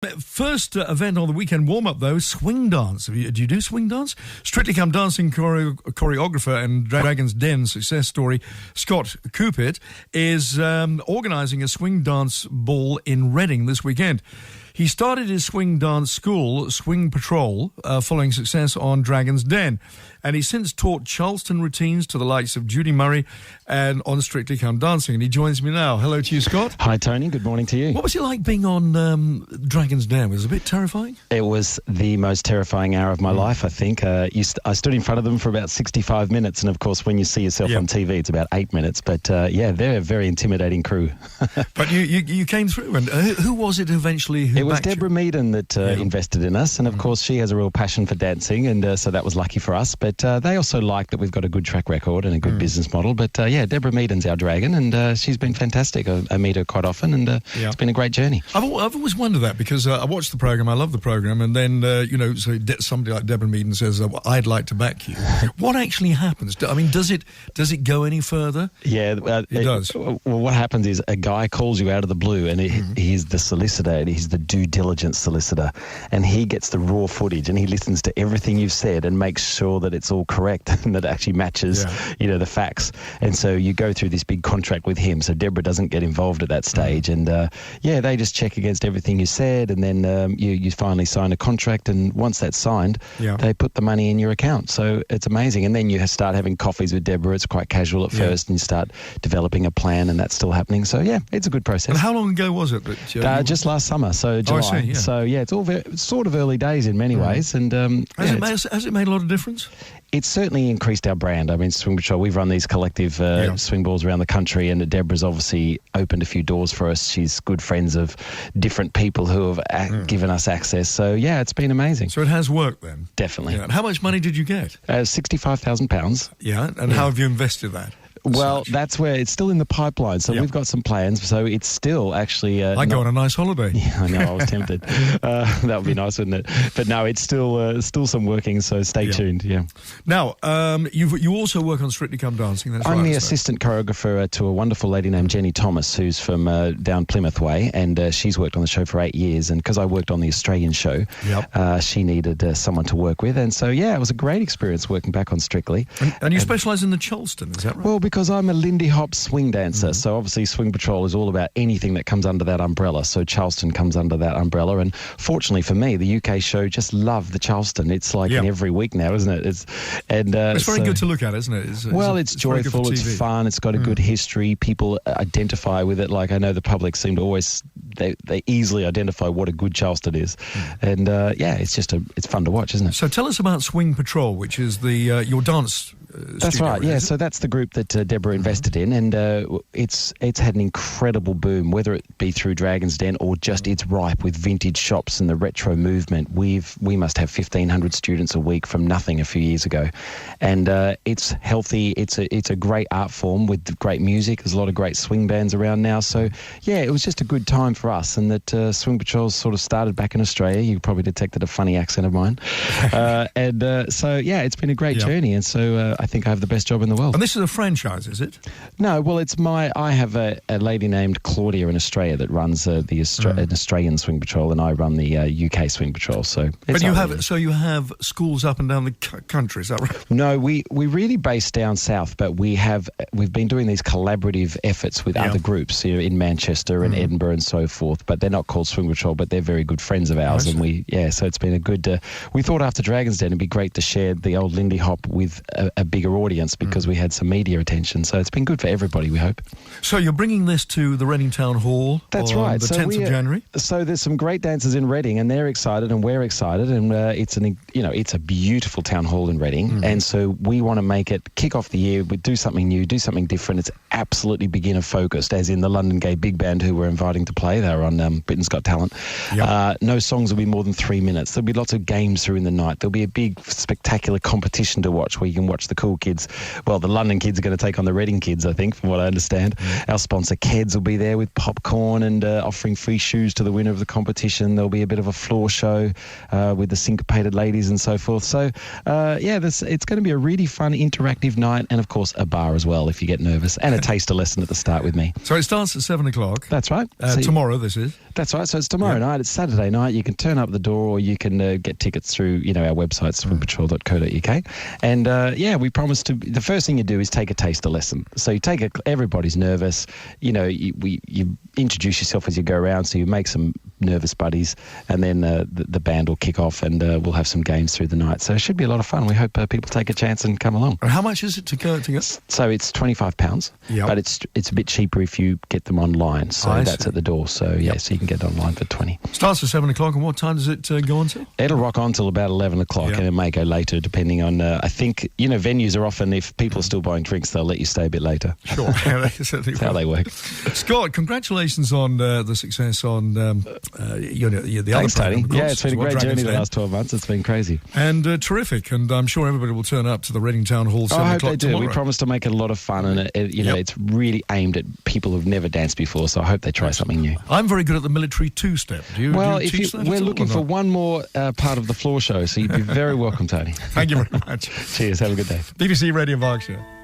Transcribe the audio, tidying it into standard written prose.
First event on the weekend warm-up, though, swing dance. Do you do swing dance? Strictly Come Dancing choreographer and Dragon's Den success story, Scott Cupit, is organising a swing dance ball in Reading this weekend. He started his swing dance school, Swing Patrol, following success on Dragon's Den. And he's since taught Charleston routines to the likes of Judy Murray and on Strictly Come Dancing. And he joins me now. Hello to you, Scott. Hi, Tony. Good morning to you. What was it like being on Dragon's Den? Was it a bit terrifying? It was the most terrifying hour of my life, I think. I stood in front of them for about 65 minutes. And, of course, when you see yourself on TV, it's about 8 minutes. But, they're a very intimidating crew. But you came through. And who was it eventually who It was Deborah Meaden that invested in us. And, of course, she has a real passion for dancing. And so that was lucky for us. But they also like that we've got a good track record and a good business model. But, Deborah Meaden's our dragon. And she's been fantastic. I meet her quite often. And it's been a great journey. I've always wondered that because I watched the programme. I love the programme. And then, so somebody like Deborah Meaden says, I'd like to back you. What actually happens? I mean, does it go any further? Yeah, it does. Well, what happens is a guy calls you out of the blue and he's the solicitor and he's the due diligence solicitor, and he gets the raw footage and he listens to everything you've said and makes sure that it's all correct and that it actually matches, the facts. And so you go through this big contract with him. So Deborah doesn't get involved at that stage. And they just check against everything you said, and then you finally sign a contract. And once that's signed, they put the money in your account. So it's amazing. And then you start having coffees with Deborah. It's quite casual at first, and you start developing a plan, and that's still happening. So it's a good process. And how long ago was it? That just last summer, so July. I see, So it's all sort of early days in many ways. And has it made a lot of difference? It's certainly increased our brand. I mean, Swing Patrol, we've run these collective swing balls around the country, and Deborah's obviously opened a few doors for us. She's good friends of different people who have given us access. So, it's been amazing. So it has worked then? Definitely. Yeah. And how much money did you get? £65,000. Yeah, and how have you invested that? Well, that's where it's still in the pipeline. So we've got some plans. So it's still actually... I go on a nice holiday. Yeah, I know. I was tempted. That would be nice, wouldn't it? But no, it's still some working, so stay tuned. Yeah. Now, you also work on Strictly Come Dancing. That's I'm the assistant choreographer to a wonderful lady named Jenny Thomas, who's from down Plymouth way, and she's worked on the show for 8 years. And because I worked on the Australian show, she needed someone to work with. And so, it was a great experience working back on Strictly. And you specialise in the Charleston, is that right? Well, because I'm a Lindy Hop swing dancer, so obviously Swing Patrol is all about anything that comes under that umbrella. So Charleston comes under that umbrella, and fortunately for me, the UK show just love the Charleston. It's like in every week now, isn't it? It's very good to look at, isn't it? It's joyful, it's fun, it's got a good history. People identify with it. Like I know the public seem to always they easily identify what a good Charleston is, and it's fun to watch, isn't it? So tell us about Swing Patrol, which is the your dance. That's studio, right, yeah. So that's the group that Deborah invested in, and it's had an incredible boom, whether it be through Dragon's Den or just it's ripe with vintage shops and the retro movement. We must have 1,500 students a week from nothing a few years ago, and it's healthy. It's a great art form with great music. There's a lot of great swing bands around now. So it was just a good time for us, and that Swing Patrol sort of started back in Australia. You probably detected a funny accent of mine, it's been a great journey, and so. I think I have the best job in the world. And this is a franchise, is it? No, well, I have a lady named Claudia in Australia that runs an Australian Swing Patrol, and I run the UK Swing Patrol. So, you have schools up and down the country, is that right? No, we really based down south, but we've been doing these collaborative efforts with other groups, in Manchester and Edinburgh and so forth. But they're not called Swing Patrol, but they're very good friends of ours, and so it's been a good. We thought after Dragon's Den it'd be great to share the old Lindy Hop with a bigger audience because we had some media attention. So it's been good for everybody, we hope. So you're bringing this to the Reading Town Hall on the 10th of January? So there's some great dancers in Reading, and they're excited and we're excited, and it's a beautiful town hall in Reading, and so we want to make it kick off the year, we do something new, do something different. It's absolutely beginner focused, as in the London Gay Big Band who we're inviting to play. They're on Britain's Got Talent. No songs will be more than 3 minutes. There'll be lots of games through in the night. There'll be a big spectacular competition to watch where you can watch the cool kids. Well, the London kids are going to take on the Reading kids, I think, from what I understand. Our sponsor, Keds, will be there with popcorn and offering free shoes to the winner of the competition. There'll be a bit of a floor show with the syncopated ladies and so forth. So, it's going to be a really fun, interactive night, and, of course, a bar as well if you get nervous, and a taster lesson at the start with me. So it starts at 7 o'clock. That's right. Tomorrow, this is. That's right. So it's tomorrow night. It's Saturday night. You can turn up the door, or you can get tickets through, our website, swimpatrol.co.uk. And, we promise to. The first thing you do is take a taster lesson. So you take everybody's nervous. You introduce yourself as you go around, so you make some nervous buddies, and then the band will kick off, and we'll have some games through the night. So it should be a lot of fun. We hope people take a chance and come along. And how much is it to go? So it's £25, but it's a bit cheaper if you get them online. So that's at the door. So so you can get it online for $20. Starts at 7 o'clock, and what time does it go on to? It'll rock on till about 11 o'clock, and it may go later depending on. I think venues are often, if people are still buying drinks, they'll let you stay a bit later. Sure, that's how they work. Scott, congratulations on the success on the Thanks, other program. Tony. It's been a great journey the last 12 months. It's been crazy and terrific. And I'm sure everybody will turn up to the Reading Town Hall 7 I hope o'clock they do. tomorrow. We promise to make it a lot of fun, and it's really aimed at people who've never danced before. So I hope they try something new. I'm very good at the military two-step. We're looking for one more part of the floor show, so you'd be very welcome, Tony. Thank you very much. Cheers. Have a good day. BBC Radio Berkshire.